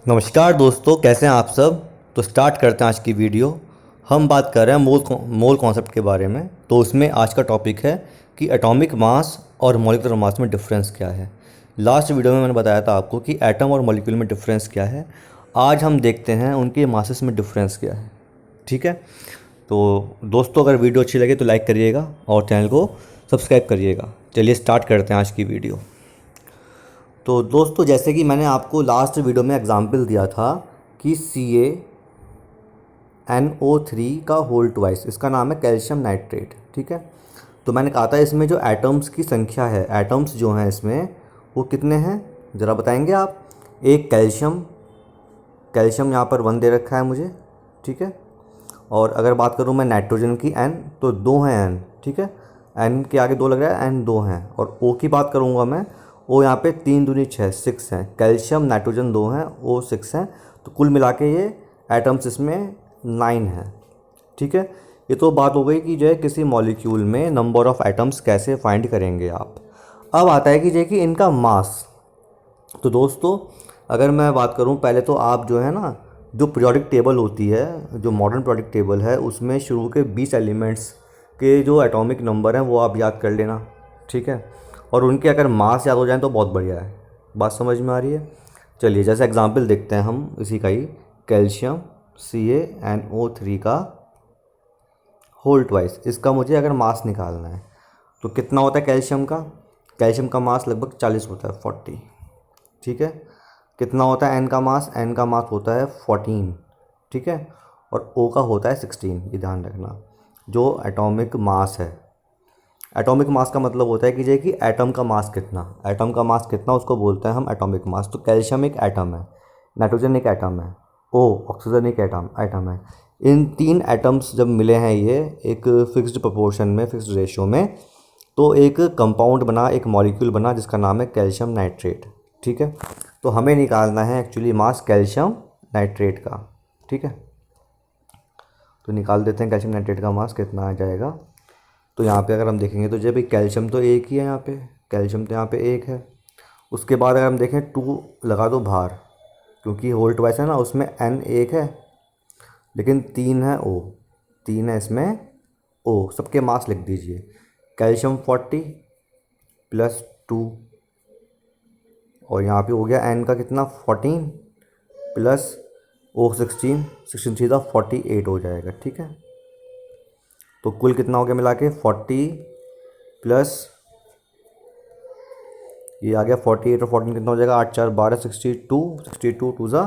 नमस्कार दोस्तों, कैसे हैं आप सब। तो स्टार्ट करते हैं आज की वीडियो। हम बात कर रहे हैं मोल कॉन्सेप्ट के बारे में। तो उसमें आज का टॉपिक है कि एटॉमिक मास और मॉलिक्यूलर मास में डिफरेंस क्या है। लास्ट वीडियो में मैंने बताया था आपको कि एटम और मॉलिक्यूल में डिफरेंस क्या है। आज हम देखते हैं उनके मासेस में डिफरेंस क्या है। ठीक है। तो दोस्तों, अगर वीडियो अच्छी लगे तो लाइक करिएगा और चैनल को सब्सक्राइब करिएगा। चलिए स्टार्ट करते हैं आज की वीडियो। तो दोस्तों, जैसे कि मैंने आपको लास्ट वीडियो में एग्जांपल दिया था कि CaNO3 का होल ट्वाइस, इसका नाम है कैल्शियम नाइट्रेट। ठीक है। तो मैंने कहा था इसमें जो एटम्स की संख्या है, एटम्स जो हैं इसमें वो कितने हैं ज़रा बताएंगे आप। एक कैल्शियम, कैल्शियम यहाँ पर 1 दे रखा है मुझे। ठीक है। और अगर बात करूँ मैं नाइट्रोजन की, N, तो 2 हैं N। ठीक है। N के आगे 2 लग रहा है, N 2 हैं। और O की बात करूँगा मैं, O यहाँ पे 3 दूनी 6, 6 हैं। कैल्शियम नाइट्रोजन 2 हैं, O 6 हैं। तो कुल मिला के ये एटम्स इसमें 9 हैं। ठीक है। ये तो बात हो गई कि जो है किसी मॉलिक्यूल में नंबर ऑफ़ एटम्स कैसे फाइंड करेंगे आप। अब आता है कि जो है कि इनका मास। तो दोस्तों, अगर मैं बात करूं, पहले तो आप जो है ना, जो पीरियोडिक टेबल होती है, जो मॉडर्न पीरियोडिक टेबल है, उसमें शुरू के 20 एलिमेंट्स के जो एटॉमिक नंबर हैं वो आप याद कर लेना। ठीक है। और उनके अगर मास याद हो जाए तो बहुत बढ़िया है। बात समझ में आ रही है। चलिए, जैसे एग्जांपल देखते हैं हम इसी का ही, कैल्शियम CaNO3 का होल ट्वाइस। इसका मुझे अगर मास निकालना है तो कितना होता है कैल्शियम का। कैल्शियम का मास लगभग 40 होता है, 40। ठीक है। कितना होता है एन का मास, एन का मास होता है 14। ठीक है। और ओ का होता है 16, ये ध्यान रखना। जो एटॉमिक मास है, एटॉमिक मास का मतलब होता है कि जे कि एटम का मास कितना, एटम का मास कितना उसको बोलते हैं हम एटॉमिक मास। तो कैल्शियम एक एटम है, नाइट्रोजन एक एटम है, ओ ऑक्सीजन एक एटम एटम है। इन 3 एटम्स जब मिले हैं ये एक फिक्स्ड प्रोपोर्शन में, फिक्स्ड रेशियो में, तो एक कंपाउंड बना, एक मॉलिक्यूल बना जिसका नाम है कैल्शियम नाइट्रेट। ठीक है। तो हमें निकालना है एक्चुअली मास कैल्शियम नाइट्रेट का। ठीक है। तो निकाल देते हैं कैल्शियम नाइट्रेट का मास कितना आ जाएगा। तो यहाँ पे अगर हम देखेंगे तो जब कैल्शियम तो एक ही है, यहाँ पे कैल्शियम तो यहाँ पे एक है। उसके बाद अगर हम देखें 2 लगा दो बाहर, क्योंकि होल ट्वाइस है ना, उसमें N एक है लेकिन 3 है O, 3 है इसमें O। सबके मास लिख दीजिए। कैल्शियम 40 प्लस 2, और यहाँ पे हो गया N का कितना 14 प्लस O 16, 16 सीधा 48 हो जाएगा। ठीक है। तो कुल कितना हो गया मिला के 40 प्लस ये आ गया 48 और 14 कितना हो जाएगा, 8 4 12, 62, 62 टू ज़ा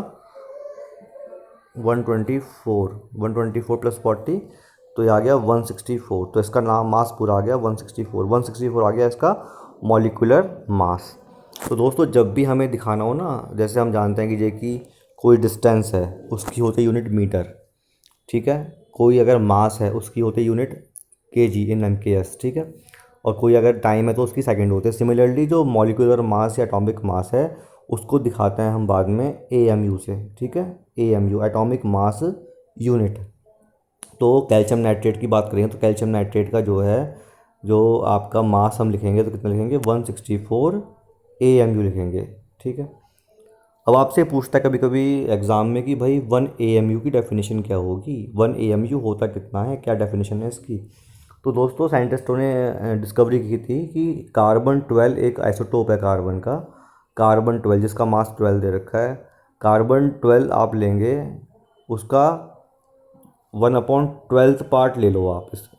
124, 124 प्लस 40, तो ये आ गया 164। तो इसका नाम मास पूरा आ गया 164, 164 आ गया इसका मॉलिक्यूलर मास। तो दोस्तों, जब भी हमें दिखाना हो ना, जैसे हम जानते हैं कि जे कि कोई डिस्टेंस है उसकी होती है यूनिट मीटर। ठीक है। कोई अगर मास है उसकी होती है यूनिट kg इन MKS। ठीक है। और कोई अगर टाइम है तो उसकी सेकंड होते हैं। सिमिलरली जो मॉलिक्यूलर मास या एटॉमिक मास है उसको दिखाते हैं हम बाद में AMU से। ठीक है। AMU atomic mass unit. तो कैल्शियम नाइट्रेट की बात करें तो कैल्शियम नाइट्रेट का जो है, जो आपका मास हम लिखेंगे तो कितना लिखेंगे, 164 AMU लिखेंगे। ठीक है। अब आपसे पूछता है कभी कभी एग्ज़ाम में कि भाई 1 AMU की डेफिनेशन क्या होगी, 1 AMU होता कितना है, क्या डेफिनेशन है इसकी। तो दोस्तों, साइंटिस्टों ने डिस्कवरी की थी कि कार्बन 12 एक आइसोटोप है कार्बन का। कार्बन 12 जिसका मास 12 दे रखा है, कार्बन 12 आप लेंगे, उसका 1/12 पार्ट ले लो आप। इस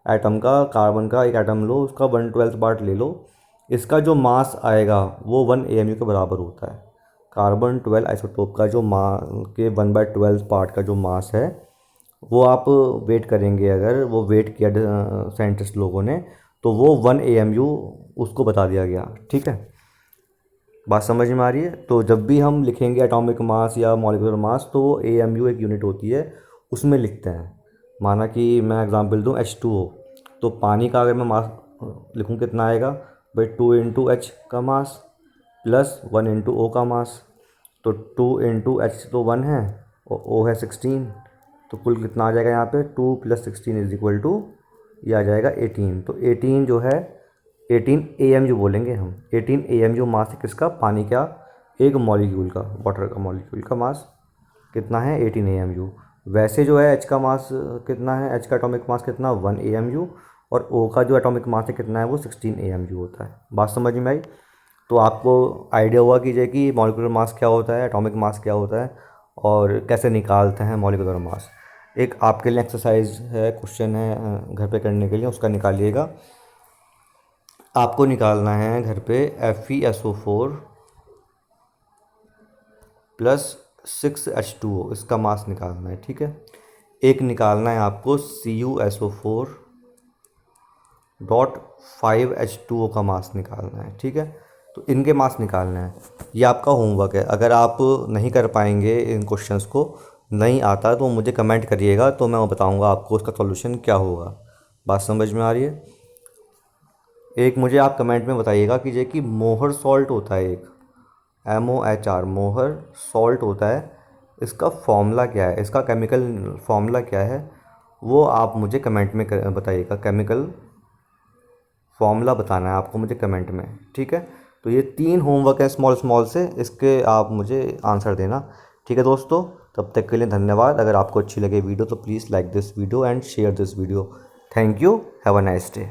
एटम का, कार्बन का एक एटम लो, उसका 1/12 पार्ट ले लो। इसका जो मास आएगा वो 1 AMU के बराबर होता है। कार्बन 12 आइसोटोप का जो के 1/12 पार्ट का जो मास है, वो आप वेट करेंगे, अगर वो वेट किया साइंटिस्ट लोगों ने, तो वो 1 AMU उसको बता दिया गया। ठीक है। बात समझ में आ रही है। तो जब भी हम लिखेंगे एटॉमिक मास या मॉलिक्यूलर मास, तो वो AMU एक यूनिट होती है, उसमें लिखते हैं। माना कि मैं एग्जांपल दूं H2O, तो पानी का अगर मैं मास लिखूं कितना आएगा भाई, 2 इंटू H का मास प्लस 1 इंटू O का मास। तो 2 इंटू H तो 1 है और O है 16, तो कुल कितना आ जाएगा यहाँ पे, 2 प्लस 16 इज इक्वल टू, ये आ जाएगा 18। तो 18 जो है, 18 AMU बोलेंगे हम। 18 AMU मास है किसका, पानी का, एक मॉलिक्यूल का, वाटर का मॉलिक्यूल का मास कितना है 18 AMU। वैसे जो है एच का मास कितना है, एच का एटॉमिक मास कितना 1 AMU, और ओ का जो एटॉमिक मास है कितना है वो 16 AMU होता है। बात समझ में आई? तो आपको आइडिया हुआ कि मॉलिक्यूलर मास क्या होता है, एटॉमिक मास क्या होता है, और कैसे निकालते हैं मॉलिक्यूलर मास। एक आपके लिए एक्सरसाइज है, क्वेश्चन है घर पे करने के लिए, उसका निकालिएगा। आपको निकालना है घर पे FeSO4 प्लस 6H2O, इसका मास निकालना है, ठीक है। एक निकालना है आपको CuSO4 डॉट 5H2O का मास निकालना है, ठीक है। तो इनके मास निकालना है, ये आपका होमवर्क है। अगर आप नहीं कर पाएंगे इन क्वेश्चंस को, नहीं आता तो मुझे कमेंट करिएगा, तो मैं बताऊंगा आपको उसका सॉल्यूशन क्या होगा। बात समझ में आ रही है? एक मुझे आप कमेंट में बताइएगा कि मोहर सॉल्ट होता है एक, MOHR, मोहर सॉल्ट होता है, इसका फॉर्मूला क्या है, इसका केमिकल फॉर्मूला क्या है, वो आप मुझे कमेंट में बताइएगा। केमिकल फॉर्मूला बताना है आपको मुझे कमेंट में, ठीक है। तो ये 3 होमवर्क है स्मॉल स्मॉल से, इसके आप मुझे आंसर देना, ठीक है दोस्तों। तब तक के लिए धन्यवाद। अगर आपको अच्छी लगे वीडियो तो please like this video and share this video. Thank you, have a nice day.